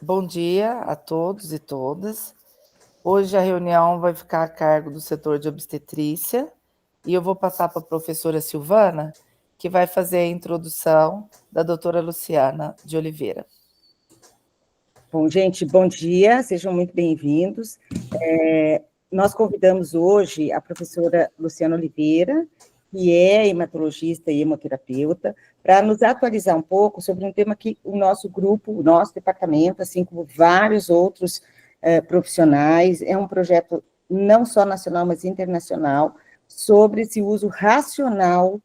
Bom dia a todos e todas. Hoje a reunião vai ficar a cargo do setor de obstetrícia e eu vou passar para a professora Silvana, que vai fazer a introdução da doutora Luciana de Oliveira. Bom, gente, bom dia, sejam muito bem-vindos. Nós convidamos hoje a professora Luciana Oliveira, que é hematologista e hemoterapeuta, para nos atualizar um pouco sobre um tema que o nosso grupo, o nosso departamento, assim como vários outros profissionais, é um projeto não só nacional, mas internacional, sobre esse uso racional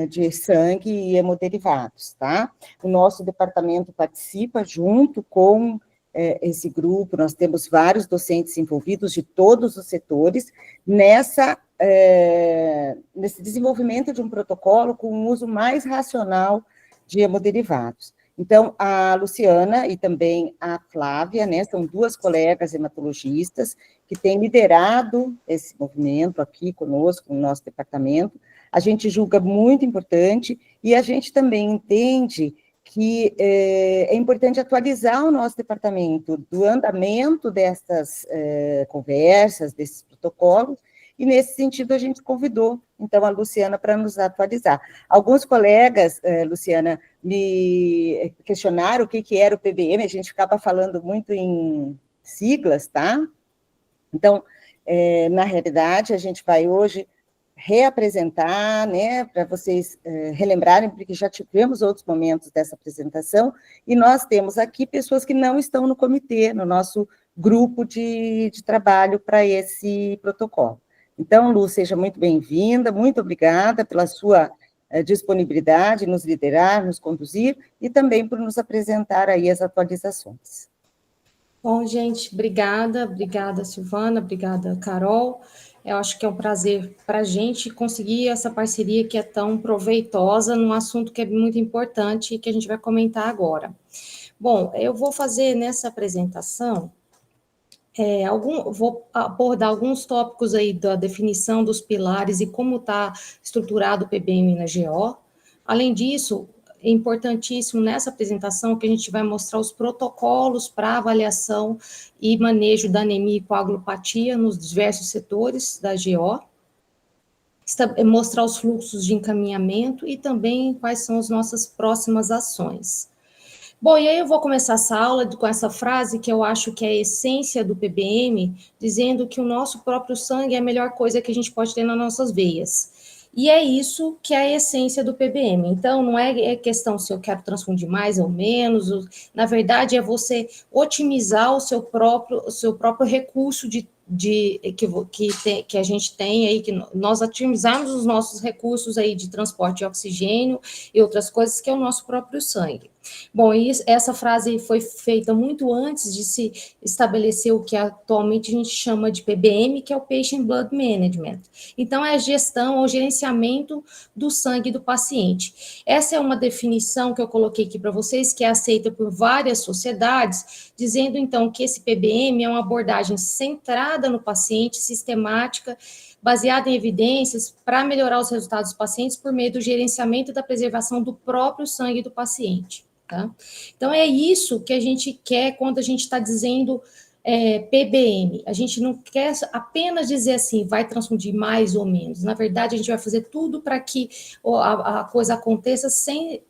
de sangue e hemoderivados, tá? O nosso departamento participa junto com esse grupo, nós temos vários docentes envolvidos de todos os setores nesse desenvolvimento de um protocolo com um uso mais racional de hemoderivados. Então, a Luciana e também a Flávia, né, são duas colegas hematologistas que têm liderado esse movimento aqui conosco, no nosso departamento. A gente julga muito importante e a gente também entende que é importante atualizar o nosso departamento do andamento dessas conversas, desses protocolos, e nesse sentido a gente convidou, então, a Luciana para nos atualizar. Alguns colegas, Luciana, me questionaram o que era o PBM, a gente ficava falando muito em siglas, tá? Então, na realidade, a gente vai hoje reapresentar, né, para vocês relembrarem, porque já tivemos outros momentos dessa apresentação, e nós temos aqui pessoas que não estão no comitê, no nosso grupo de trabalho para esse protocolo. Então, Lu, seja muito bem-vinda, muito obrigada pela sua disponibilidade, nos liderar, nos conduzir, e também por nos apresentar aí as atualizações. Bom, gente, obrigada, Silvana, obrigada, Carol. Eu acho que é um prazer para a gente conseguir essa parceria que é tão proveitosa num assunto que é muito importante e que a gente vai comentar agora. Bom, eu vou fazer nessa apresentação, vou abordar alguns tópicos aí da definição dos pilares e como está estruturado o PBM na GO. Além disso, é importantíssimo nessa apresentação que a gente vai mostrar os protocolos para avaliação e manejo da anemia e coagulopatia nos diversos setores da GO, mostrar os fluxos de encaminhamento e também quais são as nossas próximas ações. Bom, e aí eu vou começar essa aula com essa frase que eu acho que é a essência do PBM, dizendo que o nosso próprio sangue é a melhor coisa que a gente pode ter nas nossas veias. E é isso que é a essência do PBM. Então, não é questão se eu quero transfundir mais ou menos, na verdade é você otimizar o seu próprio recurso que a gente tem aí, que nós otimizarmos os nossos recursos aí de transporte de oxigênio e outras coisas, que é o nosso próprio sangue. Bom, e essa frase foi feita muito antes de se estabelecer o que atualmente a gente chama de PBM, que é o Patient Blood Management. Então, é a gestão ou gerenciamento do sangue do paciente. Essa é uma definição que eu coloquei aqui para vocês, que é aceita por várias sociedades, dizendo, então, que esse PBM é uma abordagem centrada no paciente, sistemática, baseada em evidências para melhorar os resultados dos pacientes por meio do gerenciamento e da preservação do próprio sangue do paciente. Tá? Então, é isso que a gente quer quando a gente está dizendo PBM. A gente não quer apenas dizer assim, vai transfundir mais ou menos. Na verdade, a gente vai fazer tudo para que a coisa aconteça sem...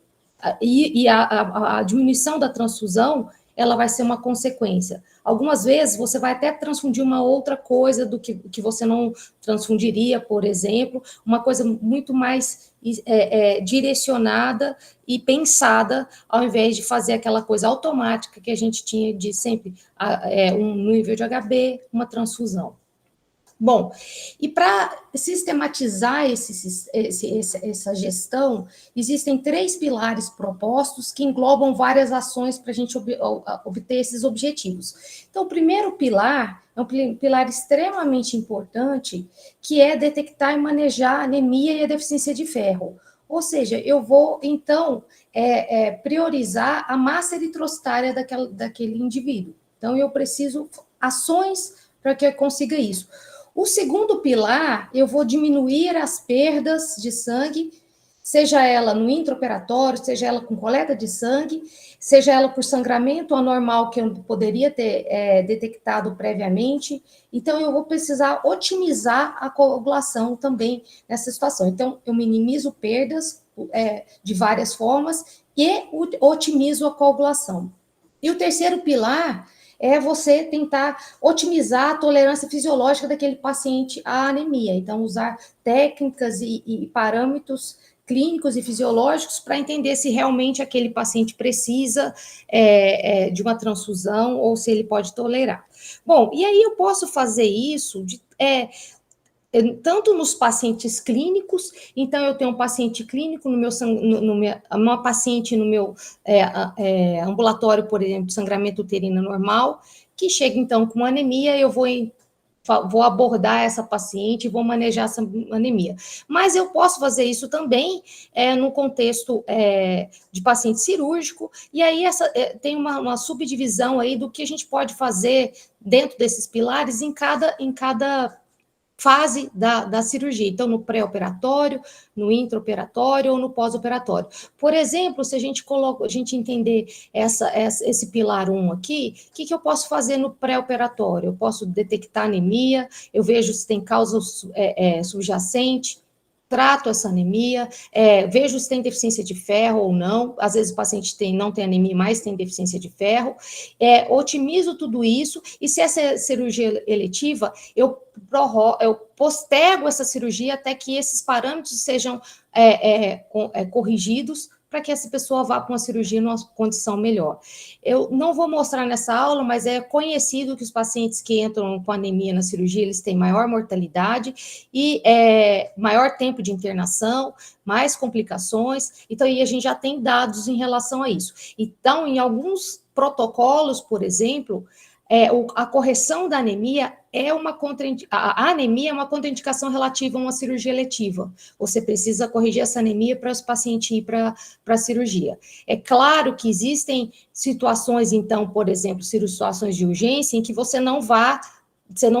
E a diminuição da transfusão, ela vai ser uma consequência. Algumas vezes, você vai até transfundir uma outra coisa do que você não transfundiria, por exemplo, uma coisa muito mais direcionada e pensada, ao invés de fazer aquela coisa automática que a gente tinha de sempre um nível de HB, uma transfusão. Bom, e para sistematizar essa gestão, existem 3 pilares propostos que englobam várias ações para a gente obter esses objetivos. Então, o primeiro pilar é um pilar extremamente importante, que é detectar e manejar a anemia e a deficiência de ferro. Ou seja, eu vou, então, priorizar a massa eritrocitária daquele indivíduo. Então, eu preciso ações para que eu consiga isso. O segundo pilar, eu vou diminuir as perdas de sangue seja ela no intraoperatório, seja ela com coleta de sangue, seja ela por sangramento anormal que eu poderia ter detectado previamente. Então, eu vou precisar otimizar a coagulação também nessa situação. Então, eu minimizo perdas de várias formas e otimizo a coagulação. E o terceiro pilar é você tentar otimizar a tolerância fisiológica daquele paciente à anemia. Então, usar técnicas e parâmetros clínicos e fisiológicos para entender se realmente aquele paciente precisa de uma transfusão ou se ele pode tolerar. Bom, e aí eu posso fazer isso tanto nos pacientes clínicos, então eu tenho um paciente clínico uma paciente no meu ambulatório, por exemplo, de sangramento uterino normal, que chega então com anemia, eu vou abordar essa paciente e vou manejar essa anemia. Mas eu posso fazer isso também no contexto de paciente cirúrgico, e aí tem uma subdivisão aí do que a gente pode fazer dentro desses pilares em cada fase da cirurgia, então no pré-operatório, no intraoperatório ou no pós-operatório. Por exemplo, se a gente entender esse pilar 1 aqui, o que eu posso fazer no pré-operatório? Eu posso detectar anemia, eu vejo se tem causa subjacente, trato essa anemia, vejo se tem deficiência de ferro ou não, às vezes o paciente não tem anemia, mas tem deficiência de ferro, otimizo tudo isso, e se essa cirurgia eletiva, eu postergo essa cirurgia até que esses parâmetros sejam corrigidos, para que essa pessoa vá para uma cirurgia numa condição melhor. Eu não vou mostrar nessa aula, mas é conhecido que os pacientes que entram com anemia na cirurgia, eles têm maior mortalidade e maior tempo de internação, mais complicações, então e a gente já tem dados em relação a isso. Então, em alguns protocolos, por exemplo, a correção da anemia a anemia é uma contraindicação relativa a uma cirurgia eletiva. Você precisa corrigir essa anemia para os pacientes ir para a cirurgia. É claro que existem situações, então, por exemplo, situações de urgência em que você não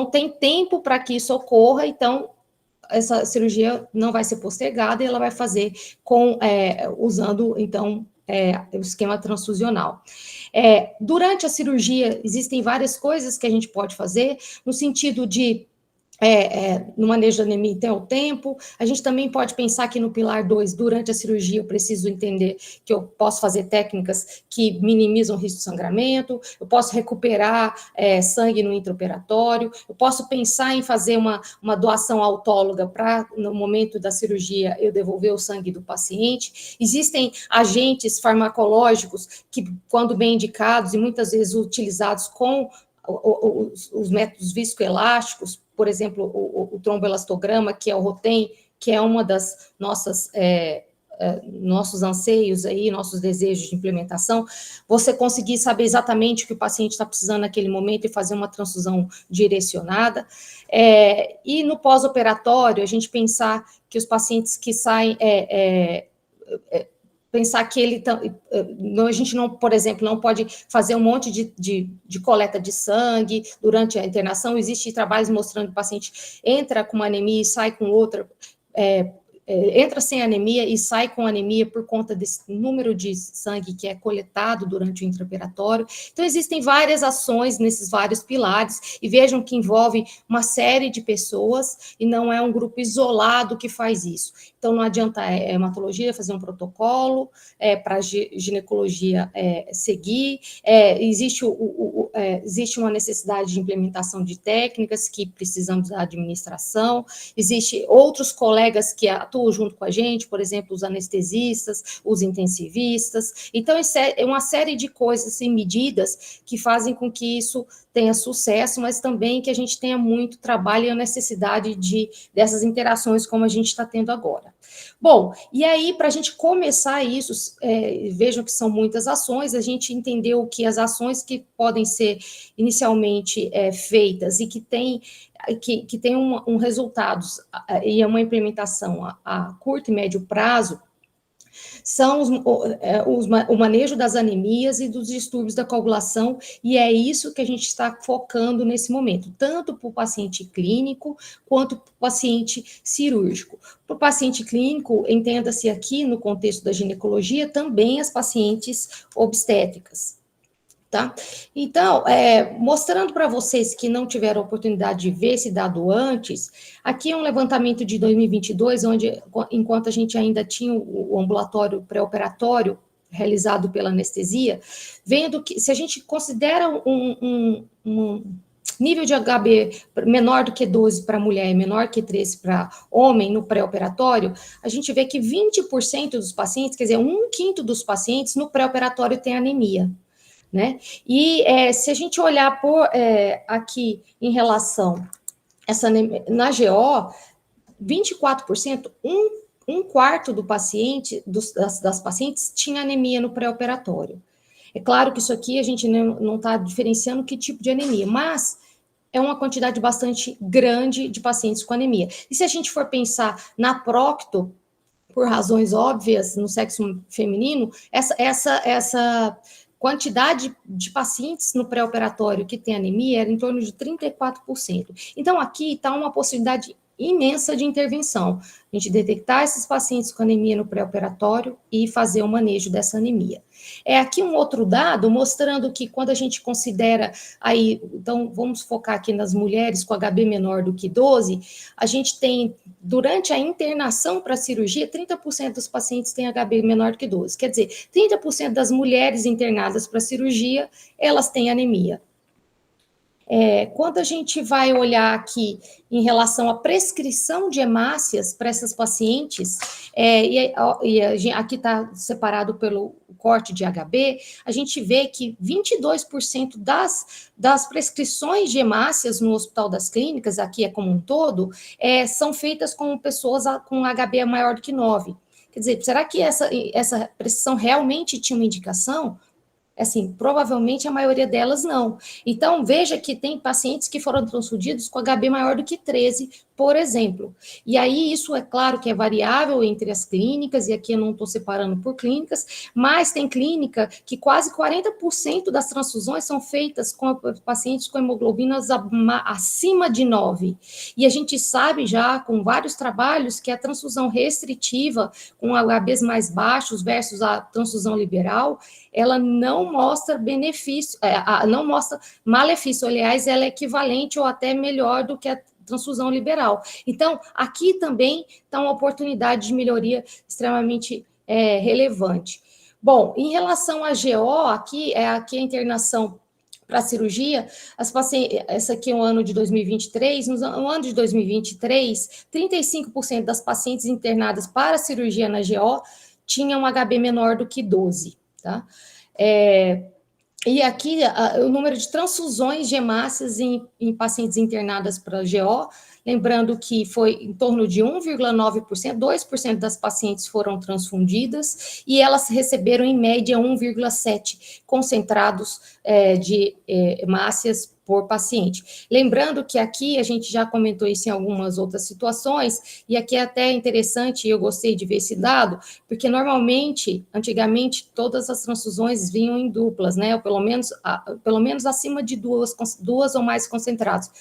tem tempo para que isso ocorra, então essa cirurgia não vai ser postergada e ela vai fazer usando, então, o esquema transfusional. Durante a cirurgia, existem várias coisas que a gente pode fazer, no sentido de no manejo da anemia tem o tempo, a gente também pode pensar que no pilar 2, durante a cirurgia, eu preciso entender que eu posso fazer técnicas que minimizam o risco de sangramento, eu posso recuperar sangue no intraoperatório, eu posso pensar em fazer uma doação autóloga para, no momento da cirurgia, eu devolver o sangue do paciente. Existem agentes farmacológicos que, quando bem indicados e muitas vezes utilizados com os métodos viscoelásticos, por exemplo, o tromboelastograma, que é o ROTEM, que é uma das nossos anseios aí, nossos desejos de implementação, você conseguir saber exatamente o que o paciente está precisando naquele momento e fazer uma transfusão direcionada. E no pós-operatório, a gente pensar que os pacientes que saem pensar que a gente não, por exemplo, não pode fazer um monte de coleta de sangue durante a internação. Existem trabalhos mostrando que o paciente entra com uma anemia e sai com outra, entra sem anemia e sai com anemia por conta desse número de sangue que é coletado durante o intraoperatório. Então, existem várias ações nesses vários pilares, e vejam que envolve uma série de pessoas, e não é um grupo isolado que faz isso. Então, não adianta a hematologia fazer um protocolo, para a ginecologia seguir, existe uma necessidade de implementação de técnicas que precisamos da administração, existem outros colegas que atuam junto com a gente, por exemplo, os anestesistas, os intensivistas. Então, é uma série de coisas e medidas que fazem com que isso tenha sucesso, mas também que a gente tenha muito trabalho e a necessidade dessas interações como a gente está tendo agora. Bom, e aí, para a gente começar isso, vejam que são muitas ações, a gente entendeu que as ações que podem ser inicialmente feitas e que tem resultados e uma implementação a curto e médio prazo, são o manejo das anemias e dos distúrbios da coagulação, e é isso que a gente está focando nesse momento, tanto para o paciente clínico quanto para o paciente cirúrgico. Para o paciente clínico, entenda-se aqui, no contexto da ginecologia, também as pacientes obstétricas. Tá? Então, mostrando para vocês que não tiveram a oportunidade de ver esse dado antes, aqui é um levantamento de 2022, onde, enquanto a gente ainda tinha o ambulatório pré-operatório realizado pela anestesia, vendo que, se a gente considera um nível de HB menor do que 12 para mulher e menor que 13 para homem no pré-operatório, a gente vê que 20% dos pacientes, quer dizer, 1/5 dos pacientes no pré-operatório tem anemia. Né? E se a gente olhar aqui em relação na GO, 24%, um quarto do paciente, das pacientes tinha anemia no pré-operatório. É claro que isso aqui a gente não está diferenciando que tipo de anemia, mas é uma quantidade bastante grande de pacientes com anemia. E se a gente for pensar na Procto, por razões óbvias, no sexo feminino, essa quantidade de pacientes no pré-operatório que tem anemia era em torno de 34%. Então, aqui está uma possibilidade imensa de intervenção. A gente detectar esses pacientes com anemia no pré-operatório e fazer o manejo dessa anemia. Aqui um outro dado mostrando que quando a gente considera aí, então vamos focar aqui nas mulheres com HB menor do que 12, a gente tem, durante a internação para a cirurgia, 30% dos pacientes têm HB menor do que 12. Quer dizer, 30% das mulheres internadas para a cirurgia, elas têm anemia. Quando a gente vai olhar aqui em relação à prescrição de hemácias para essas pacientes, aqui está separado pelo corte de HB, a gente vê que 22% das prescrições de hemácias no Hospital das Clínicas, aqui como um todo, são feitas com pessoas com HB maior do que 9. Quer dizer, será que essa prescrição realmente tinha uma indicação? Assim, provavelmente a maioria delas não. Então, veja que tem pacientes que foram transfundidos com HB maior do que 13, por exemplo. E aí, isso é claro que é variável entre as clínicas, e aqui eu não estou separando por clínicas, mas tem clínica que quase 40% das transfusões são feitas com pacientes com hemoglobinas acima de 9. E a gente sabe já, com vários trabalhos, que a transfusão restritiva, com HBs mais baixos versus a transfusão liberal, ela não mostra benefício, não mostra malefício, aliás, ela é equivalente ou até melhor do que a transfusão liberal. Então, aqui também está uma oportunidade de melhoria extremamente relevante. Bom, em relação à GO, aqui a internação para a cirurgia, essa aqui é o ano de 2023, no ano de 2023, 35% das pacientes internadas para a cirurgia na GO tinham um HB menor do que 12, tá? E aqui, o número de transfusões de hemácias em pacientes internadas para GO, lembrando que foi em torno de 1,9%, 2% das pacientes foram transfundidas, e elas receberam, em média, 1,7 concentrados de hemácias por paciente. Lembrando que aqui, a gente já comentou isso em algumas outras situações, e aqui é até interessante, e eu gostei de ver esse dado, porque normalmente, antigamente, todas as transfusões vinham em duplas, né, ou pelo menos acima de duas ou mais concentrados.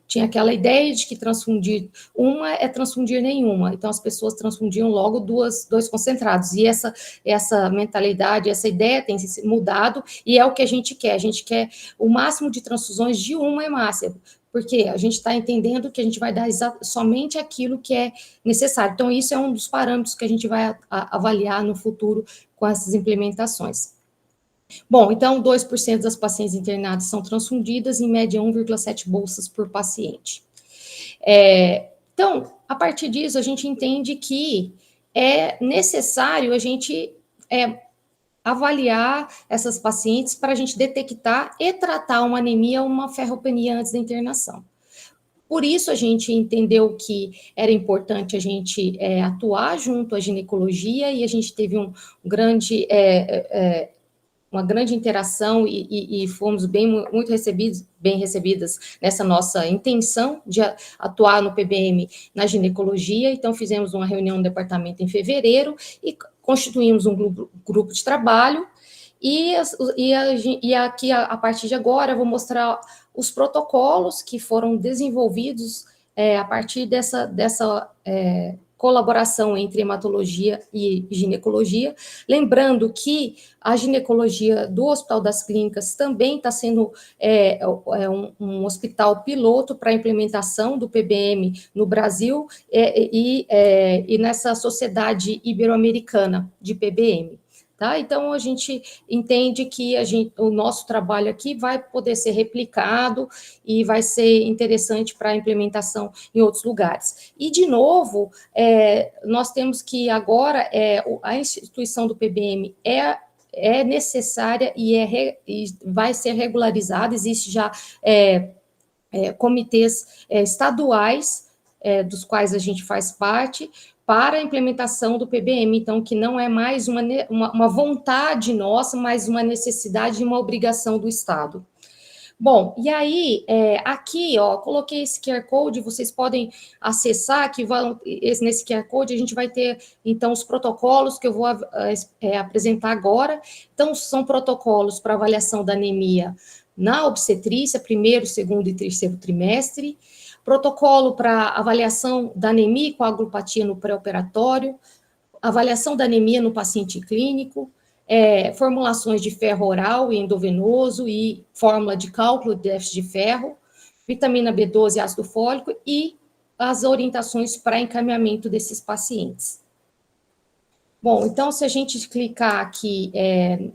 Tinha aquela ideia de que transfundir uma é transfundir nenhuma, então as pessoas transfundiam logo dois concentrados, e essa mentalidade, essa ideia tem se mudado, e é o que a gente quer o máximo de transfusões de uma hemácia, porque a gente está entendendo que a gente vai dar somente aquilo que é necessário, então isso é um dos parâmetros que a gente vai avaliar no futuro com essas implementações. Bom, então 2% das pacientes internadas são transfundidas, em média 1,7 bolsas por paciente. Então, a partir disso, a gente entende que é necessário a gente avaliar essas pacientes para a gente detectar e tratar uma anemia ou uma ferropenia antes da internação. Por isso, a gente entendeu que era importante a gente atuar junto à ginecologia, e a gente teve uma grande interação e fomos bem recebidas nessa nossa intenção de atuar no PBM na ginecologia. Então, fizemos uma reunião no departamento em fevereiro e constituímos um grupo de trabalho, e aqui, a partir de agora, eu vou mostrar os protocolos que foram desenvolvidos a partir dessa colaboração entre hematologia e ginecologia, lembrando que a ginecologia do Hospital das Clínicas também está sendo um hospital piloto para a implementação do PBM no Brasil e nessa sociedade ibero-americana de PBM. Tá? Então, a gente entende que o nosso trabalho aqui vai poder ser replicado e vai ser interessante para a implementação em outros lugares. E, de novo, nós temos que agora, a instituição do PBM é necessária e vai ser regularizada, existe já comitês estaduais, dos quais a gente faz parte, para a implementação do PBM, então, que não é mais uma vontade nossa, mas uma necessidade e uma obrigação do Estado. Bom, e aí, aqui, ó, coloquei esse QR Code, vocês podem acessar, nesse QR Code a gente vai ter, então, os protocolos que eu vou apresentar agora. Então, são protocolos para avaliação da anemia na obstetrícia, primeiro, segundo e terceiro trimestre, protocolo para avaliação da anemia e coagulopatia no pré-operatório, avaliação da anemia no paciente clínico, formulações de ferro oral e endovenoso e fórmula de cálculo de déficit de ferro, vitamina B12 e ácido fólico e as orientações para encaminhamento desses pacientes. Bom, então, se a gente clicar aqui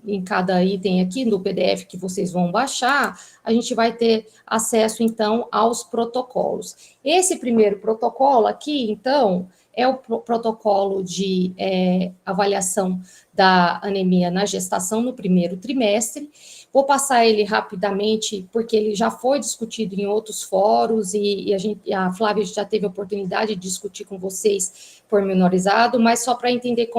em cada item aqui no PDF que vocês vão baixar, a gente vai ter acesso, então, aos protocolos. Esse primeiro protocolo aqui, então, é o protocolo de avaliação da anemia na gestação no primeiro trimestre. Vou passar ele rapidamente, porque ele já foi discutido em outros fóruns e a Flávia já teve a oportunidade de discutir com vocês pormenorizado, mas só para entender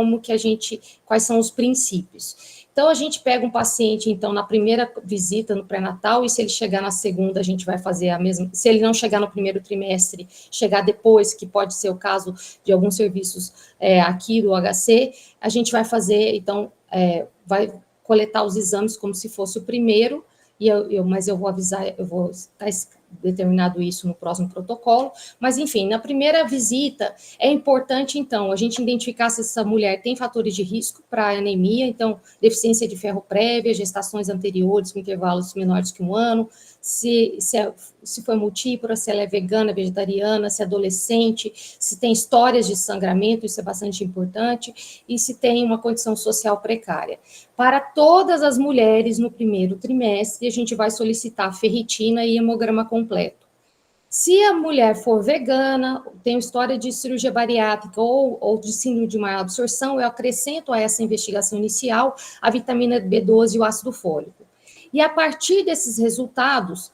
quais são os princípios. Então, a gente pega um paciente, então, na primeira visita no pré-natal, e se ele chegar na segunda, a gente vai fazer a mesma, se ele não chegar no primeiro trimestre, chegar depois, que pode ser o caso de alguns serviços aqui do HC, a gente vai fazer, então, vai coletar os exames como se fosse o primeiro, mas eu vou avisar, eu vou estar determinado isso no próximo protocolo, mas enfim, na primeira visita, é importante, então, a gente identificar se essa mulher tem fatores de risco para anemia, então, deficiência de ferro prévia, gestações anteriores com intervalos menores que 1 ano, se foi multípora, se ela é vegana, vegetariana, se é adolescente, se tem histórias de sangramento, isso é bastante importante, e se tem uma condição social precária. Para todas as mulheres no primeiro trimestre, a gente vai solicitar ferritina e hemograma completo. Se a mulher for vegana, tem história de cirurgia bariátrica ou de síndrome de má absorção, eu acrescento a essa investigação inicial a vitamina B12 e o ácido fólico. E a partir desses resultados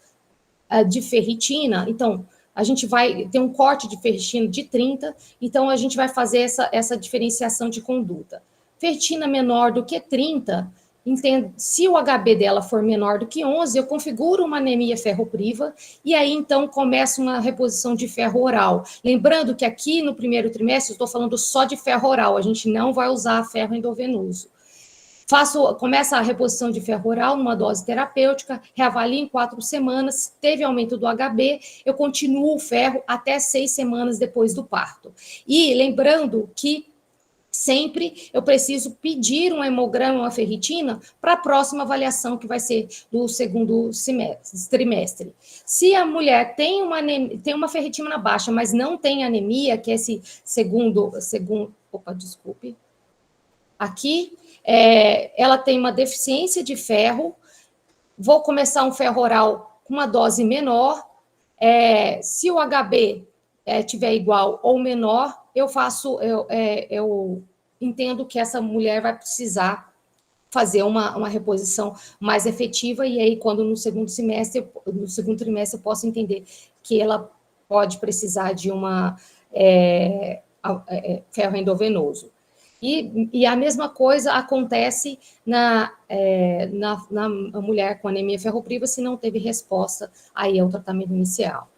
de ferritina, então, a gente vai ter um corte de ferritina de 30, então a gente vai fazer essa diferenciação de conduta. Ferritina menor do que 30, se o HB dela for menor do que 11, eu configuro uma anemia ferropriva, e aí, então, começa uma reposição de ferro oral. Lembrando que aqui, no primeiro trimestre, eu estou falando só de ferro oral, a gente não vai usar ferro endovenoso. Começa a reposição de ferro oral numa dose terapêutica, reavalio em 4 semanas, teve aumento do HB, eu continuo o ferro até 6 semanas depois do parto. E lembrando que sempre eu preciso pedir um hemograma, uma ferritina, para a próxima avaliação, que vai ser do segundo trimestre. Se a mulher tem uma ferritina baixa, mas não tem anemia, que é esse aqui, ela tem uma deficiência de ferro, vou começar um ferro oral com uma dose menor, se o HB tiver igual ou menor, eu entendo que essa mulher vai precisar fazer uma reposição mais efetiva, e aí, quando no segundo trimestre, eu posso entender que ela pode precisar de ferro endovenoso. E a mesma coisa acontece na mulher com anemia ferropriva, se não teve resposta aí ao tratamento inicial.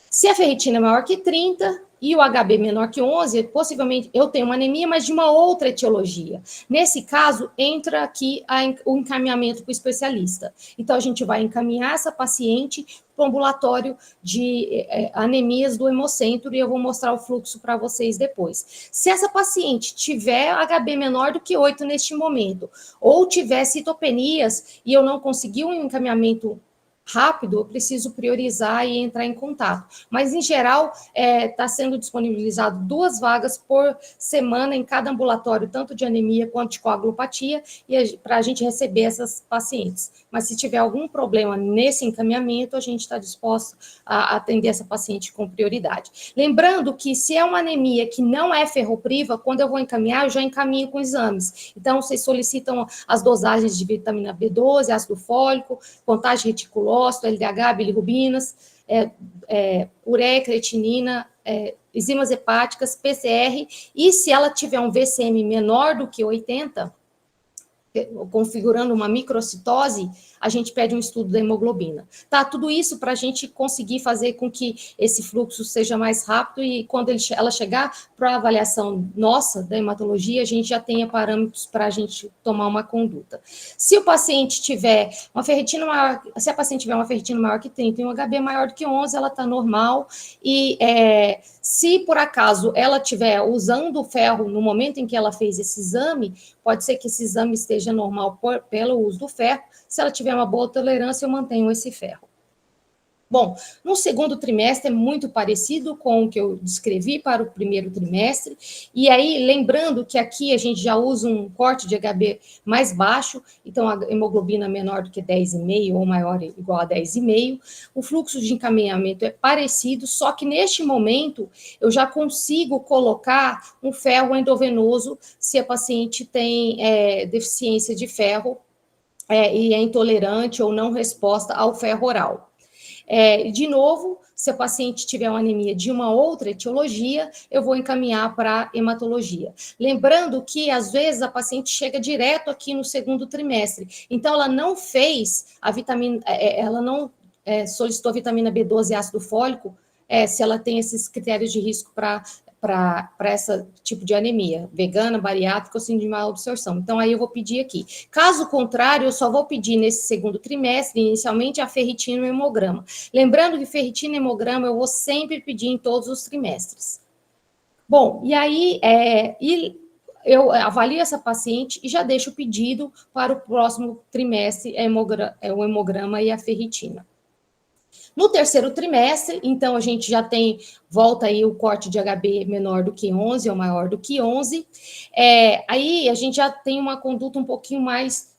Se a ferritina é maior que 30, e o HB menor que 11, possivelmente eu tenho uma anemia, mas de uma outra etiologia. Nesse caso, entra aqui o encaminhamento para o especialista. Então, a gente vai encaminhar essa paciente para o ambulatório de anemias do Hemocentro, e eu vou mostrar o fluxo para vocês depois. Se essa paciente tiver HB menor do que 8 neste momento, ou tiver citopenias, e eu não conseguir um encaminhamento rápido, eu preciso priorizar e entrar em contato. Mas, em geral, está sendo disponibilizado 2 vagas por semana em cada ambulatório, tanto de anemia quanto de coagulopatia, para a gente receber essas pacientes. Mas, se tiver algum problema nesse encaminhamento, a gente está disposto a atender essa paciente com prioridade. Lembrando que, se é uma anemia que não é ferropriva, quando eu vou encaminhar, eu já encaminho com exames. Então, vocês solicitam as dosagens de vitamina B12, ácido fólico, contagem reticulócita, LDH, bilirrubinas, ureia, creatinina, enzimas hepáticas, PCR, e se ela tiver um VCM menor do que 80, configurando uma microcitose, a gente pede um estudo da hemoglobina. Tá, tudo isso para a gente conseguir fazer com que esse fluxo seja mais rápido e quando ela chegar para a avaliação nossa da hematologia, a gente já tenha parâmetros para a gente tomar uma conduta. Se o paciente tiver uma ferritina maior, se a paciente tiver uma ferritina maior que 30 e um HB maior do que 11, ela está normal, e se por acaso ela estiver usando o ferro no momento em que ela fez esse exame, pode ser que esse exame esteja normal pelo uso do ferro. Se ela tiver uma boa tolerância, eu mantenho esse ferro. Bom, no segundo trimestre é muito parecido com o que eu descrevi para o primeiro trimestre, e aí, lembrando que aqui a gente já usa um corte de HB mais baixo, então a hemoglobina menor do que 10,5 ou maior ou igual a 10,5, o fluxo de encaminhamento é parecido, só que neste momento eu já consigo colocar um ferro endovenoso se a paciente tem deficiência de ferro e é intolerante ou não resposta ao ferro oral. De novo, se a paciente tiver uma anemia de uma outra etiologia, eu vou encaminhar para hematologia. Lembrando que, às vezes, a paciente chega direto aqui no segundo trimestre, então ela não fez a vitamina, ela não solicitou a vitamina B12 e ácido fólico, se ela tem esses critérios de risco para esse tipo de anemia, vegana, bariátrica ou síndrome de má absorção. Então, aí eu vou pedir aqui. Caso contrário, eu só vou pedir nesse segundo trimestre, inicialmente, a ferritina e o hemograma. Lembrando que ferritina e hemograma eu vou sempre pedir em todos os trimestres. Bom, e aí eu avalio essa paciente e já deixo o pedido para o próximo trimestre, o hemograma e a ferritina. No terceiro trimestre, então, a gente já volta aí o corte de HB menor do que 11 ou maior do que 11. Aí a gente já tem uma conduta um pouquinho mais,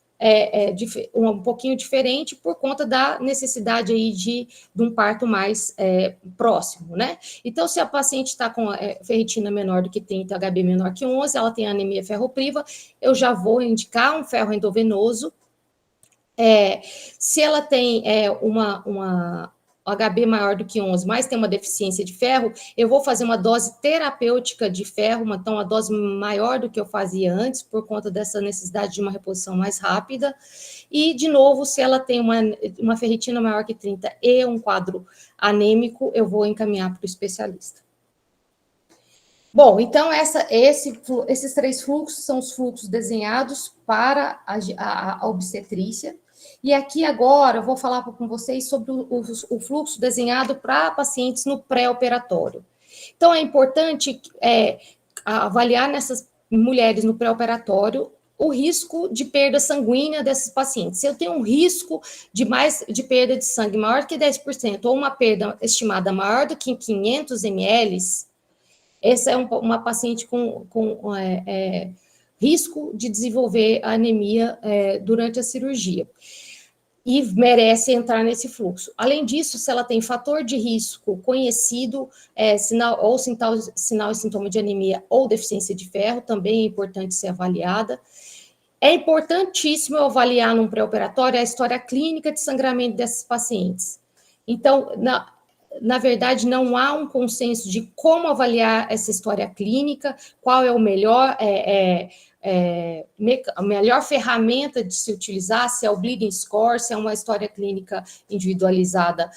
um pouquinho diferente por conta da necessidade aí de um parto mais próximo, né? Então, se a paciente está com ferritina menor do que 30, HB menor que 11, ela tem anemia ferropriva, eu já vou indicar um ferro endovenoso. Se ela tem uma HB maior do que 11, mas tem uma deficiência de ferro, eu vou fazer uma dose terapêutica de ferro, então uma dose maior do que eu fazia antes, por conta dessa necessidade de uma reposição mais rápida. E, de novo, se ela tem uma ferritina maior que 30 e um quadro anêmico, eu vou encaminhar para o especialista. Bom, então esses 3 fluxos são os fluxos desenhados para a obstetrícia. E aqui agora eu vou falar com vocês sobre o fluxo desenhado para pacientes no pré-operatório. Então, é importante avaliar nessas mulheres no pré-operatório o risco de perda sanguínea dessas pacientes. Se eu tenho um risco de perda de sangue maior que 10%, ou uma perda estimada maior do que 500 ml, essa é uma paciente com risco de desenvolver anemia durante a cirurgia e merece entrar nesse fluxo. Além disso, se ela tem fator de risco conhecido, sinal e sintoma de anemia ou deficiência de ferro, também é importante ser avaliada. É importantíssimo eu avaliar num pré-operatório a história clínica de sangramento desses pacientes. Então, na verdade, não há um consenso de como avaliar essa história clínica, qual é o melhor a melhor ferramenta de se utilizar, se é o bleeding score, se é uma história clínica individualizada,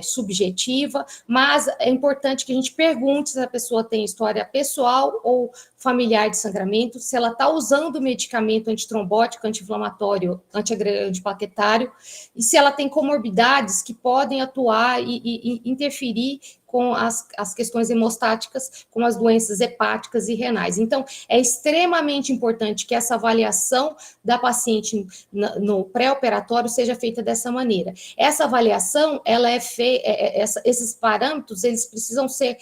subjetiva, mas é importante que a gente pergunte se a pessoa tem história pessoal ou familiar de sangramento, se ela está usando medicamento antitrombótico, anti-inflamatório, antiagregante plaquetário, e se ela tem comorbidades que podem atuar e interferir com as questões hemostáticas, com as doenças hepáticas e renais. Então, é extremamente importante que essa avaliação da paciente no pré-operatório seja feita dessa maneira. Essa avaliação, ela é feita, esses parâmetros, eles precisam ser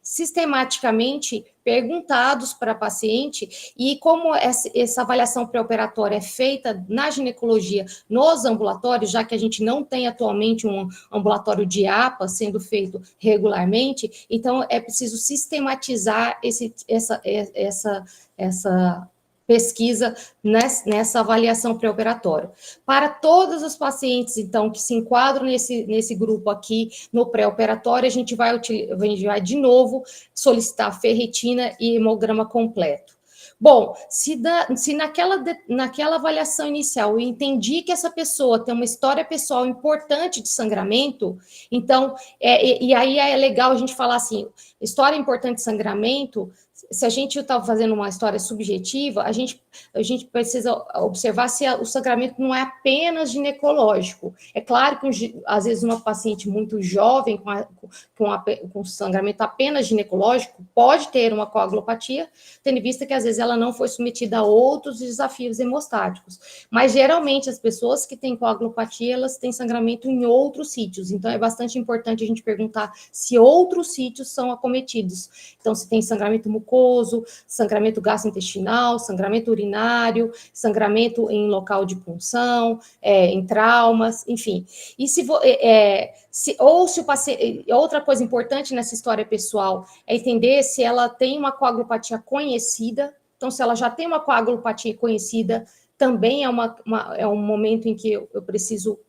sistematicamente perguntados para a paciente, e como essa avaliação pré-operatória é feita na ginecologia, nos ambulatórios, já que a gente não tem atualmente um ambulatório de APA sendo feito regularmente, então é preciso sistematizar essa pesquisa nessa avaliação pré-operatória. Para todos os pacientes, então, que se enquadram nesse grupo aqui, no pré-operatório, a gente vai de novo solicitar ferritina e hemograma completo. Bom, se naquela avaliação inicial eu entendi que essa pessoa tem uma história pessoal importante de sangramento, então, e aí é legal a gente falar assim, história importante de sangramento, se a gente está fazendo uma história subjetiva, a gente precisa observar se o sangramento não é apenas ginecológico. É claro que, às vezes, uma paciente muito jovem, com sangramento apenas ginecológico, pode ter uma coagulopatia, tendo em vista que, às vezes, ela não foi submetida a outros desafios hemostáticos. Mas, geralmente, as pessoas que têm coagulopatia, elas têm sangramento em outros sítios. Então, é bastante importante a gente perguntar se outros sítios são acometidos. Então, se tem sangramento mucoso, sangramento gastrointestinal, sangramento urinário, sangramento em local de punção, em traumas, enfim. E se o paciente, outra coisa importante nessa história pessoal é entender se ela tem uma coagulopatia conhecida. Então, se ela já tem uma coagulopatia conhecida, também é um momento em que eu preciso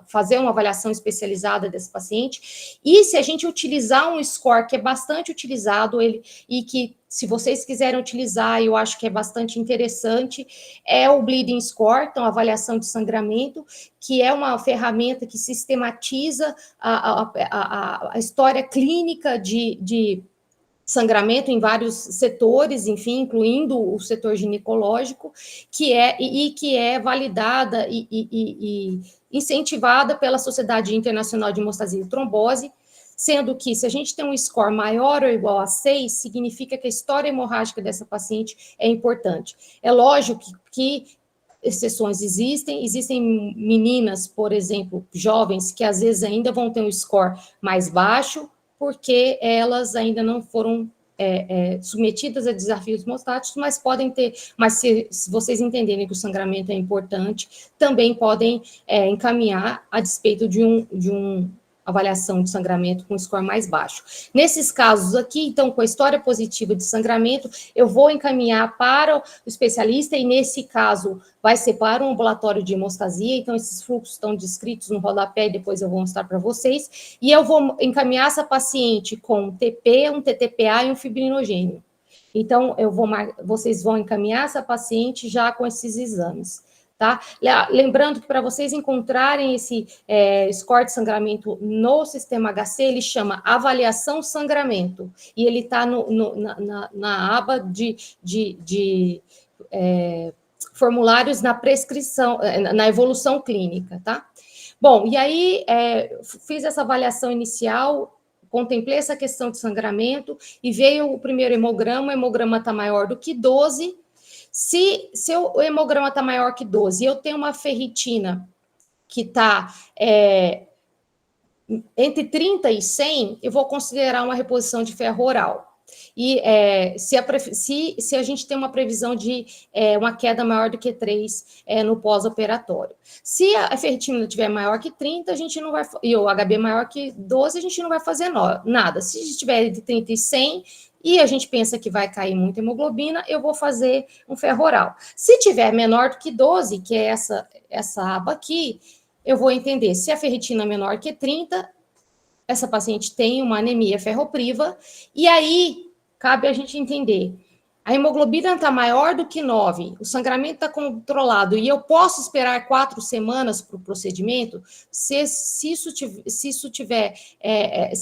fazer uma avaliação especializada desse paciente. E se a gente utilizar um score que é bastante utilizado, e que, se vocês quiserem utilizar, eu acho que é bastante interessante, é o bleeding score, então, a avaliação de sangramento, que é uma ferramenta que sistematiza a história clínica de sangramento em vários setores, enfim, incluindo o setor ginecológico, que é validada e incentivada pela Sociedade Internacional de Hemostasia e Trombose, sendo que, se a gente tem um score maior ou igual a 6, significa que a história hemorrágica dessa paciente é importante. É lógico que exceções existem meninas, por exemplo, jovens, que às vezes ainda vão ter um score mais baixo, porque elas ainda não foram submetidas a desafios hemostáticos, mas podem ter, mas se vocês entenderem que o sangramento é importante, também podem encaminhar a despeito de um avaliação de sangramento com score mais baixo. Nesses casos aqui, então, com a história positiva de sangramento, eu vou encaminhar para o especialista, e nesse caso vai ser para um ambulatório de hemostasia, então esses fluxos estão descritos no rodapé, e depois eu vou mostrar para vocês, e eu vou encaminhar essa paciente com um TP, um TTPA e um fibrinogênio. Então, vocês vão encaminhar essa paciente já com esses exames. Tá? Lembrando que, para vocês encontrarem esse score de sangramento no sistema HC, ele chama avaliação sangramento, e ele está na aba de formulários na prescrição, na evolução clínica, tá? Bom, e aí fiz essa avaliação inicial, contemplei essa questão de sangramento, e veio o primeiro hemograma, o hemograma está maior do que 12. Se o hemograma está maior que 12 e eu tenho uma ferritina que está entre 30 e 100, eu vou considerar uma reposição de ferro oral. E se a gente tem uma previsão de uma queda maior do que 3 no pós-operatório. Se a ferritina estiver maior que 30, a gente não vai, e o HB maior que 12, a gente não vai fazer nada. Se estiver entre 30 e 100, e a gente pensa que vai cair muita hemoglobina, eu vou fazer um ferro oral. Se tiver menor do que 12, que é essa aba aqui, eu vou entender se a ferritina é menor que 30, essa paciente tem uma anemia ferropriva, e aí cabe a gente entender a hemoglobina está maior do que 9, o sangramento está controlado e eu posso esperar 4 semanas para o procedimento, se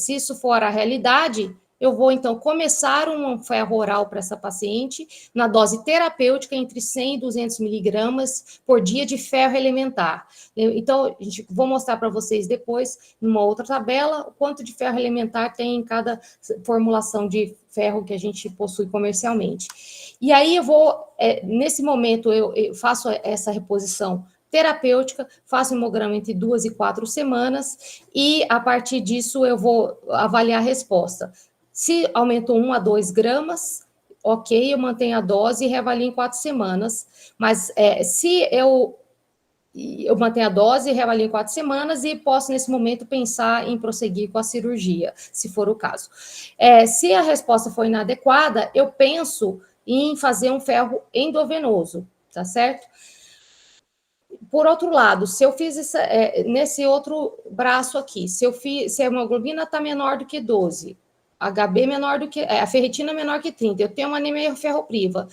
isso for a realidade, eu vou, então, começar um ferro oral para essa paciente na dose terapêutica entre 100 e 200 miligramas por dia de ferro elementar. Então, vou mostrar para vocês depois, numa outra tabela, o quanto de ferro elementar tem em cada formulação de ferro que a gente possui comercialmente. E aí, nesse momento, eu faço essa reposição terapêutica, faço hemograma entre 2 e 4 semanas, e a partir disso eu vou avaliar a resposta. Se aumentou 1 a 2 gramas, ok, eu mantenho a dose e reavalio em 4 semanas. Mas se eu mantenho a dose e reavalio em 4 semanas e posso, nesse momento, pensar em prosseguir com a cirurgia, se for o caso. Se a resposta for inadequada, eu penso em fazer um ferro endovenoso, tá certo? Por outro lado, se eu fiz nesse outro braço aqui, se a hemoglobina está menor do que 12, HB menor do que, a ferritina menor que 30, eu tenho uma anemia ferropriva,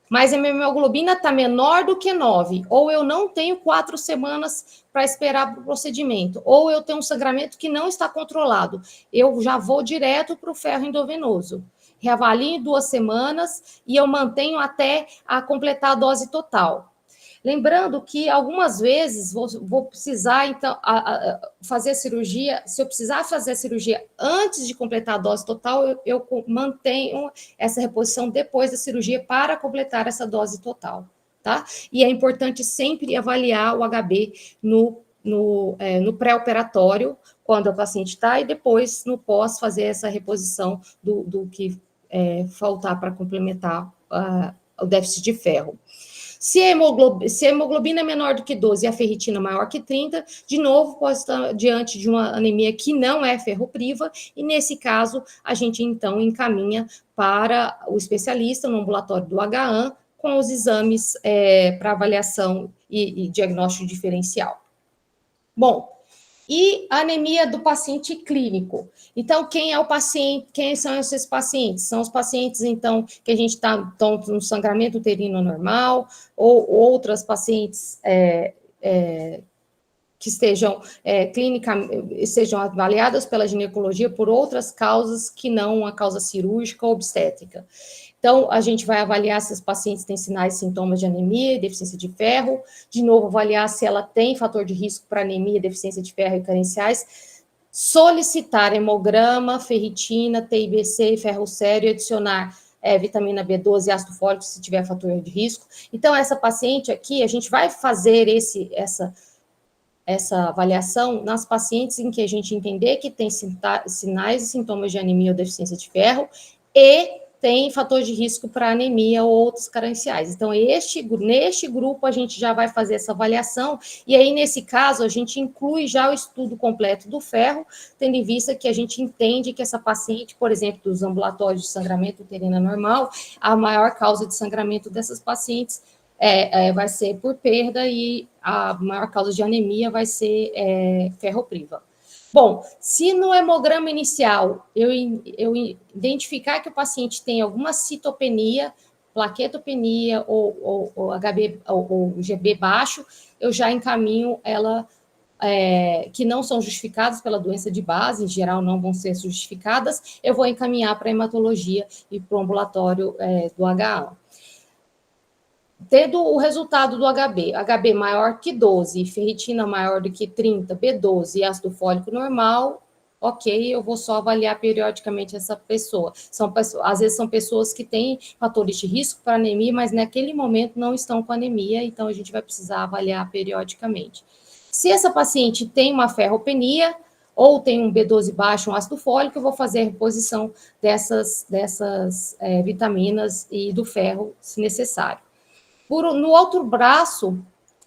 mas a minha hemoglobina está menor do que 9, ou eu não tenho 4 semanas para esperar para o procedimento, ou eu tenho um sangramento que não está controlado, eu já vou direto para o ferro endovenoso. Reavalio em 2 semanas e eu mantenho até a completar a dose total. Lembrando que algumas vezes vou precisar, então, fazer a cirurgia. Se eu precisar fazer a cirurgia antes de completar a dose total, eu mantenho essa reposição depois da cirurgia para completar essa dose total, tá? E é importante sempre avaliar o HB no pré-operatório, quando a paciente está, e depois no pós fazer essa reposição do que faltar para complementar o déficit de ferro. Se a hemoglobina é menor do que 12 e a ferritina maior que 30, de novo, pode estar diante de uma anemia que não é ferropriva, e nesse caso, a gente então encaminha para o especialista no ambulatório do HAN com os exames para avaliação e diagnóstico diferencial. Bom, e a anemia do paciente clínico. Então, quem é o paciente? Quem são esses pacientes? São os pacientes, então, que a gente está no sangramento uterino normal, ou outras pacientes que estejam sejam avaliadas pela ginecologia por outras causas que não a causa cirúrgica ou obstétrica. Então, a gente vai avaliar se os pacientes têm sinais e sintomas de anemia e deficiência de ferro, de novo, avaliar se ela tem fator de risco para anemia, deficiência de ferro e carenciais, solicitar hemograma, ferritina, TIBC, ferro sério, adicionar vitamina B12 e ácido fólico se tiver fator de risco. Então, essa paciente aqui, a gente vai fazer essa avaliação nas pacientes em que a gente entender que tem sinais e sintomas de anemia ou deficiência de ferro e tem fator de risco para anemia ou outros carenciais. Então, neste grupo, a gente já vai fazer essa avaliação, e aí, nesse caso, a gente inclui já o estudo completo do ferro, tendo em vista que a gente entende que essa paciente, por exemplo, dos ambulatórios de sangramento uterino normal, a maior causa de sangramento dessas pacientes vai ser por perda, e a maior causa de anemia vai ser ferropriva. Bom, se no hemograma inicial eu identificar que o paciente tem alguma citopenia, plaquetopenia ou HB ou GB baixo, eu já encaminho ela, que não são justificadas pela doença de base, em geral não vão ser justificadas, eu vou encaminhar para a hematologia e para o ambulatório do HA. Tendo o resultado do HB maior que 12, ferritina maior do que 30, B12 e ácido fólico normal, ok, eu vou só avaliar periodicamente essa pessoa. Às vezes são pessoas que têm fatores de risco para anemia, mas naquele momento não estão com anemia, então a gente vai precisar avaliar periodicamente. Se essa paciente tem uma ferropenia ou tem um B12 baixo, um ácido fólico, eu vou fazer a reposição dessas vitaminas e do ferro, se necessário. No outro braço,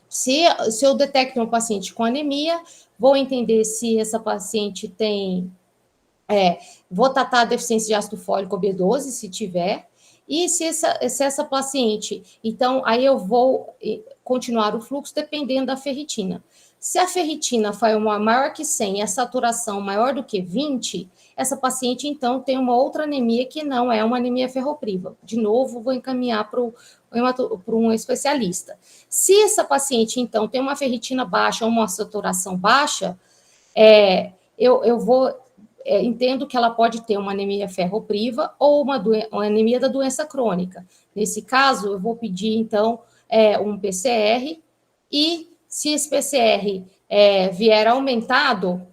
se eu detecto um paciente com anemia, vou entender se essa paciente tem... vou tratar a deficiência de ácido fólico ou B12, se tiver, E se essa paciente, então, aí eu vou continuar o fluxo dependendo da ferritina. Se a ferritina foi maior que 100 e a saturação maior do que 20, essa paciente, então, tem uma outra anemia que não é uma anemia ferropriva. De novo, vou encaminhar para um especialista. Se essa paciente, então, tem uma ferritina baixa ou uma saturação baixa, entendo que ela pode ter uma anemia ferropriva ou uma anemia da doença crônica. Nesse caso, eu vou pedir, então, um PCR, e se esse PCR vier aumentado,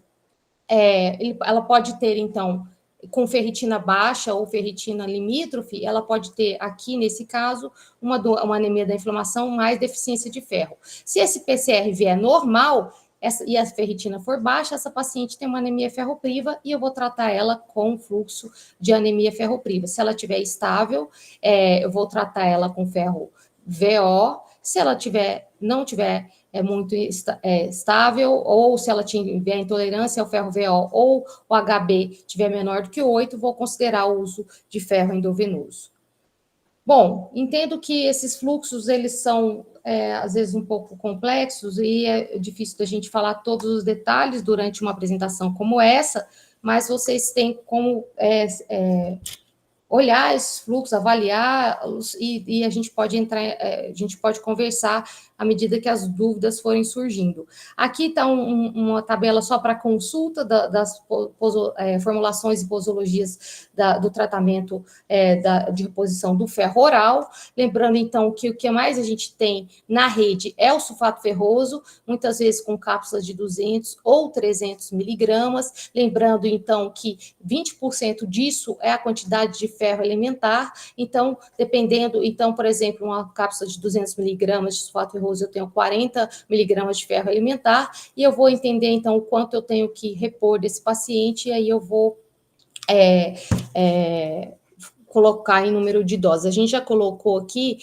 ela pode ter, então, com ferritina baixa ou ferritina limítrofe, ela pode ter, aqui nesse caso, uma anemia da inflamação mais deficiência de ferro. Se esse PCR vier normal, e a ferritina for baixa, essa paciente tem uma anemia ferropriva e eu vou tratar ela com fluxo de anemia ferropriva. Se ela estiver estável, eu vou tratar ela com ferro VO. Se ela não tiver muito estável, ou se ela tiver intolerância ao ferro VO ou o HB tiver menor do que 8, vou considerar o uso de ferro endovenoso. Bom, entendo que esses fluxos, eles são, às vezes, um pouco complexos e é difícil da gente falar todos os detalhes durante uma apresentação como essa, mas vocês têm como olhar esses fluxos, avaliá-los e a gente pode a gente pode conversar à medida que as dúvidas forem surgindo. Aqui está uma tabela só para consulta das formulações e posologias do tratamento de reposição do ferro oral. Lembrando, então, que o que mais a gente tem na rede é o sulfato ferroso, muitas vezes com cápsulas de 200 ou 300 miligramas. Lembrando, então, que 20% disso é a quantidade de ferro elementar. Então, dependendo, então, por exemplo, uma cápsula de 200 miligramas de sulfato ferroso, eu tenho 40 miligramas de ferro elementar, e eu vou entender, então, o quanto eu tenho que repor desse paciente, e aí eu vou colocar em número de doses. A gente já colocou aqui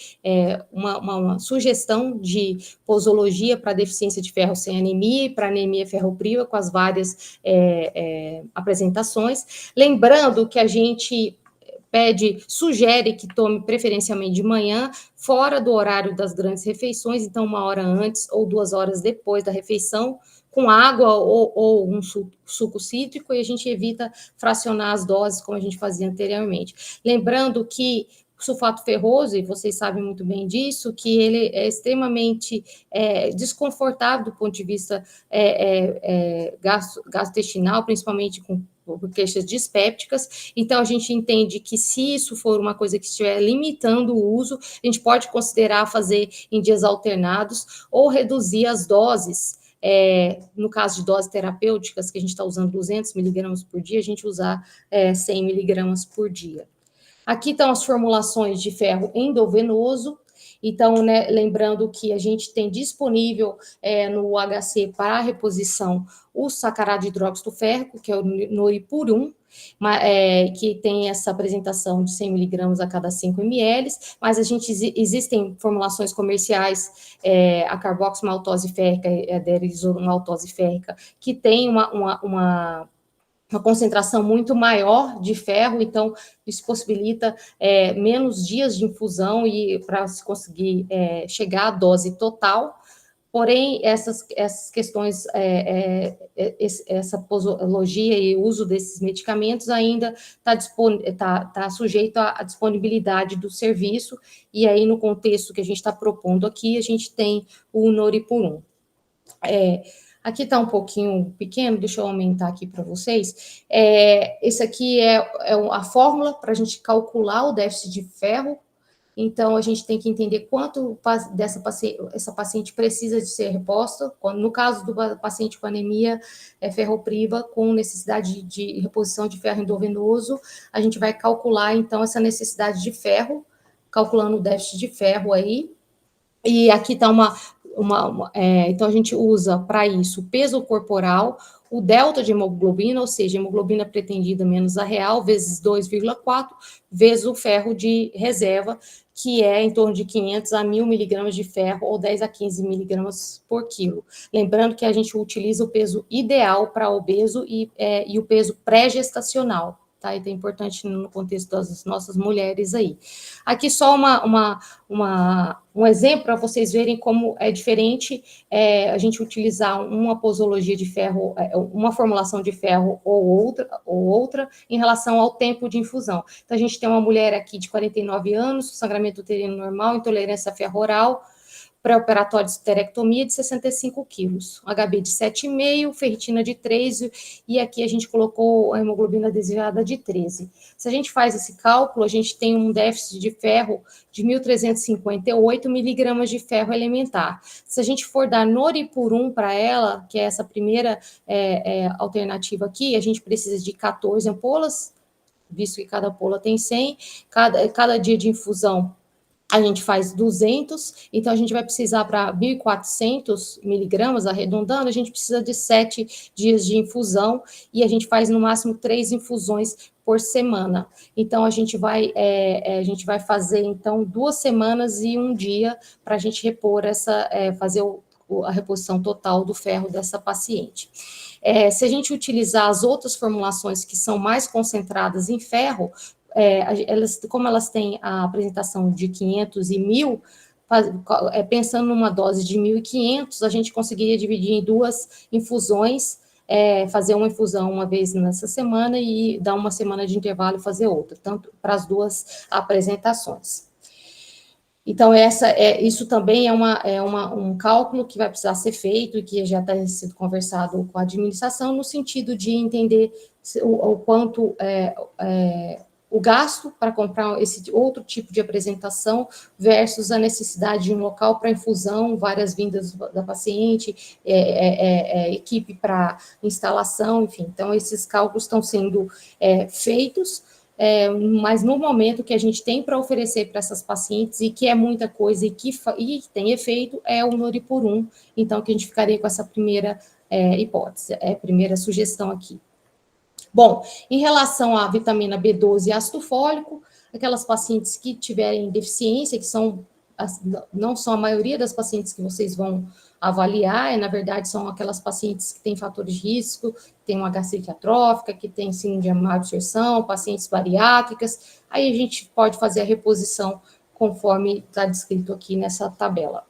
uma sugestão de posologia para deficiência de ferro sem anemia e para anemia ferropriva, com as várias apresentações. Lembrando que a gente sugere que tome preferencialmente de manhã, fora do horário das grandes refeições, então 1 hora antes ou 2 horas depois da refeição, com água ou um suco cítrico, e a gente evita fracionar as doses, como a gente fazia anteriormente. Lembrando que o sulfato ferroso, e vocês sabem muito bem disso, que ele é extremamente desconfortável do ponto de vista gastrointestinal, principalmente por queixas dispépticas. Então, a gente entende que se isso for uma coisa que estiver limitando o uso, a gente pode considerar fazer em dias alternados ou reduzir as doses. No caso de doses terapêuticas, que a gente está usando 200 miligramas por dia, a gente usar 100 miligramas por dia. Aqui estão as formulações de ferro endovenoso. Então, né, lembrando que a gente tem disponível no HC para a reposição o sacarado de hidróxido férrico, que é o Noripurum, que tem essa apresentação de 100 miligramas a cada 5 ml, mas existem formulações comerciais, a carboximaltose férrica e a derisomaltose férrica, que tem uma concentração muito maior de ferro, então isso possibilita menos dias de infusão e para se conseguir chegar à dose total. Porém, essas questões, essa posologia e uso desses medicamentos ainda está sujeito à disponibilidade do serviço, e aí no contexto que a gente está propondo aqui, a gente tem o Noripurum. Aqui está um pouquinho pequeno, deixa eu aumentar aqui para vocês. Esse aqui é a fórmula para a gente calcular o déficit de ferro. Então, a gente tem que entender quanto essa paciente precisa de ser reposta. No caso do paciente com anemia ferropriva, com necessidade de reposição de ferro endovenoso, a gente vai calcular, então, essa necessidade de ferro, calculando o déficit de ferro aí. E aqui está então, a gente usa para isso o peso corporal, o delta de hemoglobina, ou seja, a hemoglobina pretendida menos a real, vezes 2,4, vezes o ferro de reserva, que é em torno de 500 a 1.000 miligramas de ferro, ou 10 a 15 miligramas por quilo. Lembrando que a gente utiliza o peso ideal para obeso e o peso pré-gestacional. tá? E é importante no contexto das nossas mulheres aí. Aqui só um exemplo para vocês verem como é diferente a gente utilizar uma posologia de ferro, uma formulação de ferro ou outra em relação ao tempo de infusão. Então, a gente tem uma mulher aqui de 49 anos, sangramento uterino normal, intolerância a ferro oral, pré-operatório de esterectomia de 65 quilos, HB de 7,5, ferritina de 3, e aqui a gente colocou a hemoglobina desejada de 13. Se a gente faz esse cálculo, a gente tem um déficit de ferro de 1.358 miligramas de ferro elementar. Se a gente for dar noripurum para ela, que é essa primeira alternativa aqui, a gente precisa de 14 ampolas, visto que cada ampola tem 100, cada dia de infusão a gente faz 200, então a gente vai precisar para 1.400 miligramas, arredondando, a gente precisa de 7 dias de infusão, e a gente faz no máximo 3 infusões por semana. Então, a gente vai fazer, então, 2 semanas e 1 dia para a gente repor fazer a reposição total do ferro dessa paciente. Se a gente utilizar as outras formulações que são mais concentradas em ferro, como elas têm a apresentação de 500 e 1.000, pensando numa dose de 1.500, a gente conseguiria dividir em 2 infusões, fazer uma infusão uma vez nessa semana e dar uma semana de intervalo e fazer outra, tanto para as 2 apresentações. Então, isso também um cálculo que vai precisar ser feito e que já está sendo conversado com a administração, no sentido de entender o quanto o gasto para comprar esse outro tipo de apresentação versus a necessidade de um local para infusão, várias vindas da paciente, equipe para instalação, enfim. Então, esses cálculos estão sendo feitos, mas no momento que a gente tem para oferecer para essas pacientes, e que é muita coisa e que tem efeito, é o noripurum, então, que a gente ficaria com essa primeira hipótese, primeira sugestão aqui. Bom, em relação à vitamina B12 e ácido fólico, aquelas pacientes que tiverem deficiência, que não são a maioria das pacientes que vocês vão avaliar, na verdade, são aquelas pacientes que têm fatores de risco, que têm uma gastrite atrófica, que têm síndrome de má absorção, pacientes bariátricas, aí a gente pode fazer a reposição conforme está descrito aqui nessa tabela.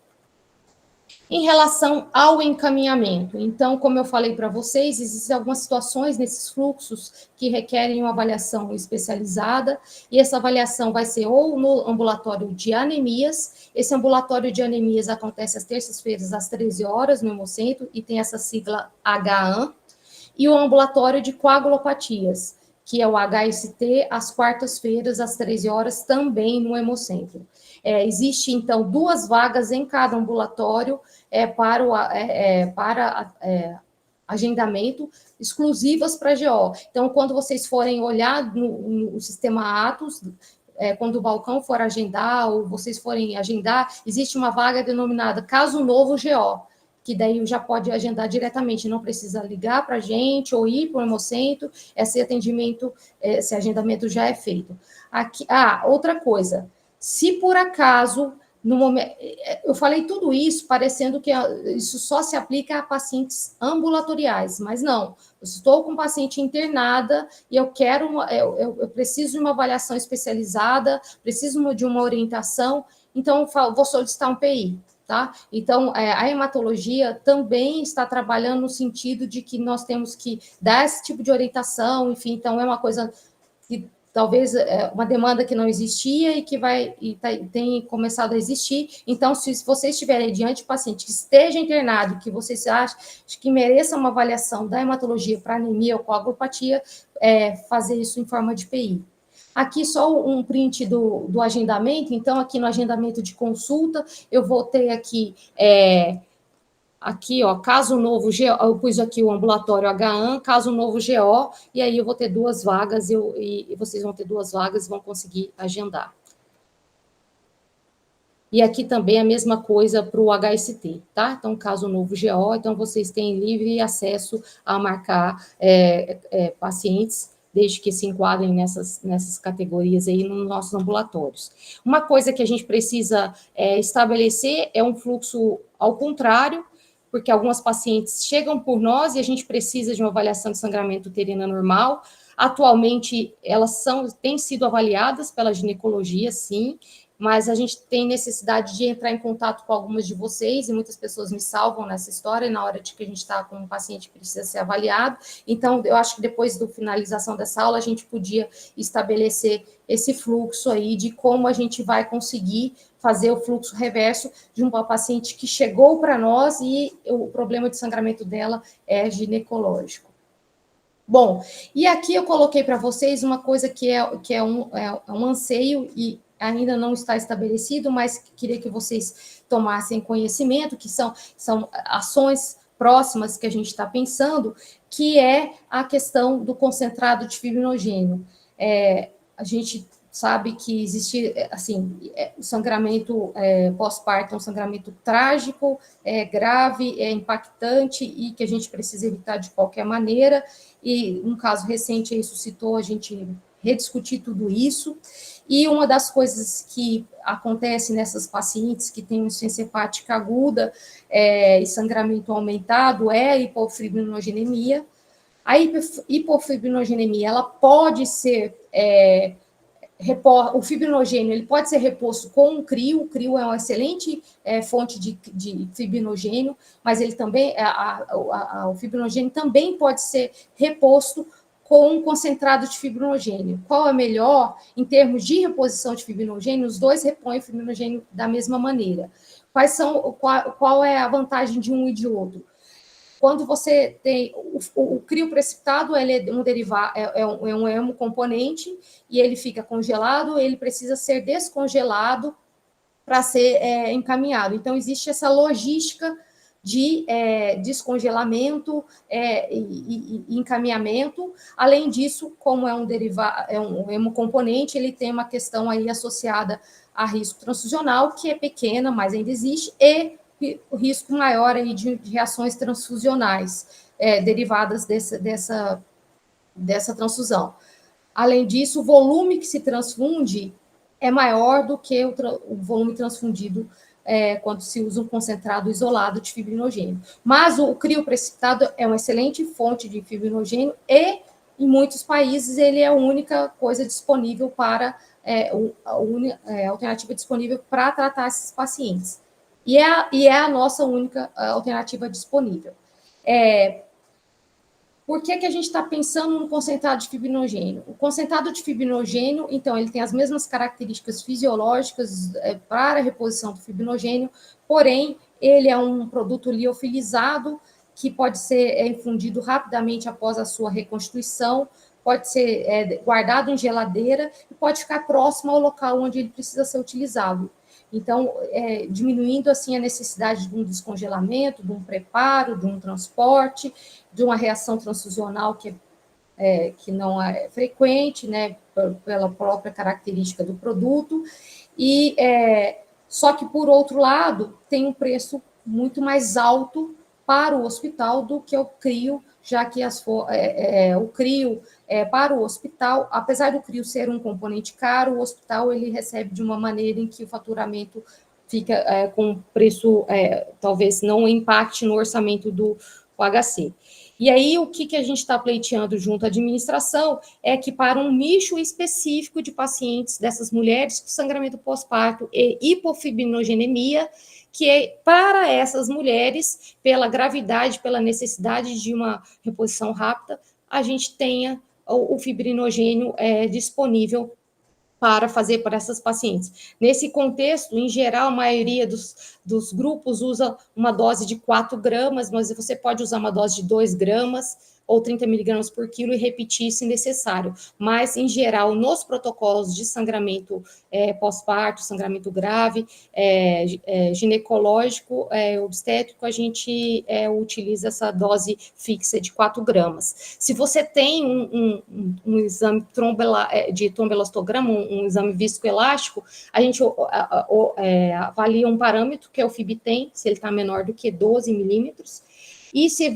Em relação ao encaminhamento, então, como eu falei para vocês, existem algumas situações nesses fluxos que requerem uma avaliação especializada, e essa avaliação vai ser ou no ambulatório de anemias. Esse ambulatório de anemias acontece às terças-feiras, às 13 horas, no Hemocentro, e tem essa sigla HAN, e o ambulatório de coagulopatias, que é o HST, às quartas-feiras, às 13 horas, também no Hemocentro. Existe, então, 2 vagas em cada ambulatório para agendamento, exclusivas para GO. Então, quando vocês forem olhar no sistema Atos, quando o balcão for agendar, ou vocês forem agendar, existe uma vaga denominada Caso Novo GO, que daí já pode agendar diretamente, não precisa ligar para a gente ou ir para o Hemocentro, esse atendimento, esse agendamento já é feito. Aqui, outra coisa, se por acaso, no momento, eu falei tudo isso parecendo que isso só se aplica a pacientes ambulatoriais, mas não, eu estou com paciente internada e eu preciso de uma avaliação especializada, preciso de uma orientação, então eu vou solicitar um PI. Tá? Então, a hematologia também está trabalhando no sentido de que nós temos que dar esse tipo de orientação, enfim, então é uma coisa que talvez uma demanda que não existia e que tem começado a existir. Então, se vocês estiverem diante de paciente que esteja internado, que vocês acham que mereça uma avaliação da hematologia para anemia ou coagulopatia, fazer isso em forma de PI. Aqui só um print do agendamento, então aqui no agendamento de consulta, eu vou ter aqui, caso novo GO, eu pus aqui o ambulatório HAN, caso novo GO, e aí eu vou ter 2 vagas, e vocês vão ter 2 vagas e vão conseguir agendar. E aqui também a mesma coisa para o HST, tá? Então, caso novo GO, então vocês têm livre acesso a marcar pacientes, desde que se enquadrem nessas categorias aí nos nossos ambulatórios. Uma coisa que a gente precisa estabelecer é um fluxo ao contrário, porque algumas pacientes chegam por nós e a gente precisa de uma avaliação de sangramento uterino normal. Atualmente, elas têm sido avaliadas pela ginecologia, sim, mas a gente tem necessidade de entrar em contato com algumas de vocês, e muitas pessoas me salvam nessa história, na hora de que a gente está com um paciente que precisa ser avaliado. Então, eu acho que depois da finalização dessa aula, a gente podia estabelecer esse fluxo aí de como a gente vai conseguir fazer o fluxo reverso de uma paciente que chegou para nós e o problema de sangramento dela é ginecológico. Bom, e aqui eu coloquei para vocês uma coisa que é um anseio e ainda não está estabelecido, mas queria que vocês tomassem conhecimento, que são ações próximas que a gente está pensando, que é a questão do concentrado de fibrinogênio. A gente sabe que existe, assim, o sangramento pós-parto é um sangramento trágico, grave, impactante e que a gente precisa evitar de qualquer maneira. E um caso recente aí suscitou a gente rediscutir tudo isso. E uma das coisas que acontece nessas pacientes que têm insuficiência hepática aguda e sangramento aumentado é a hipofibrinogenemia. A hipofibrinogenemia, ela pode ser... o fibrinogênio ele pode ser reposto com o CRIO é uma excelente fonte de fibrinogênio, mas ele também, o fibrinogênio também pode ser reposto com um concentrado de fibrinogênio. Qual é melhor? Em termos de reposição de fibrinogênio, os dois repõem o fibrinogênio da mesma maneira. Qual é a vantagem de um e de outro? Quando você tem o CRIO precipitado, ele é um derivado, é um hemocomponente, e ele fica congelado, ele precisa ser descongelado para ser encaminhado. Então, existe essa logística de descongelamento e encaminhamento. Além disso, como é um hemocomponente, ele tem uma questão aí associada a risco transfusional, que é pequena, mas ainda existe, e o risco maior aí de reações transfusionais derivadas dessa transfusão. Além disso, o volume que se transfunde é maior do que o volume transfundido quando se usa um concentrado isolado de fibrinogênio. Mas o CRIO precipitado é uma excelente fonte de fibrinogênio e, em muitos países, ele é a única coisa disponível para, a alternativa disponível para tratar esses pacientes. E é a nossa única alternativa disponível. Por que a gente está pensando no concentrado de fibrinogênio? O concentrado de fibrinogênio, então, ele tem as mesmas características fisiológicas para a reposição do fibrinogênio, porém, ele é um produto liofilizado que pode ser infundido rapidamente após a sua reconstituição, pode ser guardado em geladeira e pode ficar próximo ao local onde ele precisa ser utilizado. Então, diminuindo assim a necessidade de um descongelamento, de um preparo, de um transporte, de uma reação transfusional que não é frequente, né, pela própria característica do produto. E só que, por outro lado, tem um preço muito mais alto para o hospital do que o CRIO, já que o CRIO para o hospital, apesar do CRIO ser um componente caro, o hospital ele recebe de uma maneira em que o faturamento fica com preço, talvez não impacte no orçamento do HC. E aí, o que a gente está pleiteando junto à administração é que para um nicho específico de pacientes dessas mulheres com sangramento pós-parto e hipofibrinogenemia, que para essas mulheres, pela gravidade, pela necessidade de uma reposição rápida, a gente tenha o fibrinogênio disponível para fazer para essas pacientes. Nesse contexto, em geral, a maioria dos grupos usa uma dose de 4 gramas, mas você pode usar uma dose de 2 gramas ou 30 miligramas por quilo e repetir se necessário. Mas, em geral, nos protocolos de sangramento pós-parto, sangramento grave, ginecológico, obstétrico, a gente utiliza essa dose fixa de 4 gramas. Se você tem um exame de tromboelastograma, um exame viscoelástico, a gente avalia um parâmetro, que é o FibTem, se ele está menor do que 12 milímetros. E se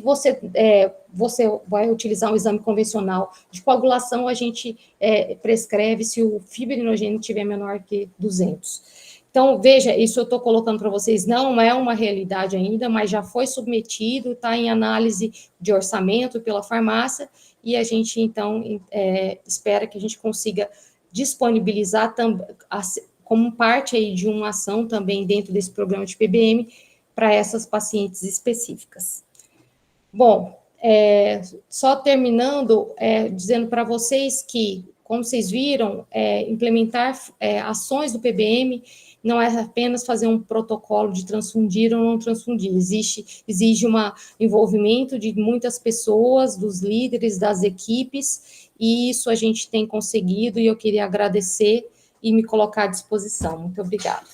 você vai utilizar um exame convencional de coagulação, a gente prescreve se o fibrinogênio tiver menor que 200. Então, veja, isso eu estou colocando para vocês, não é uma realidade ainda, mas já foi submetido, está em análise de orçamento pela farmácia, e a gente, então, espera que a gente consiga disponibilizar como parte aí de uma ação também dentro desse programa de PBM para essas pacientes específicas. Bom, só terminando, dizendo para vocês que, como vocês viram, implementar ações do PBM não é apenas fazer um protocolo de transfundir ou não transfundir, exige um envolvimento de muitas pessoas, dos líderes, das equipes, e isso a gente tem conseguido, e eu queria agradecer e me colocar à disposição. Muito obrigada.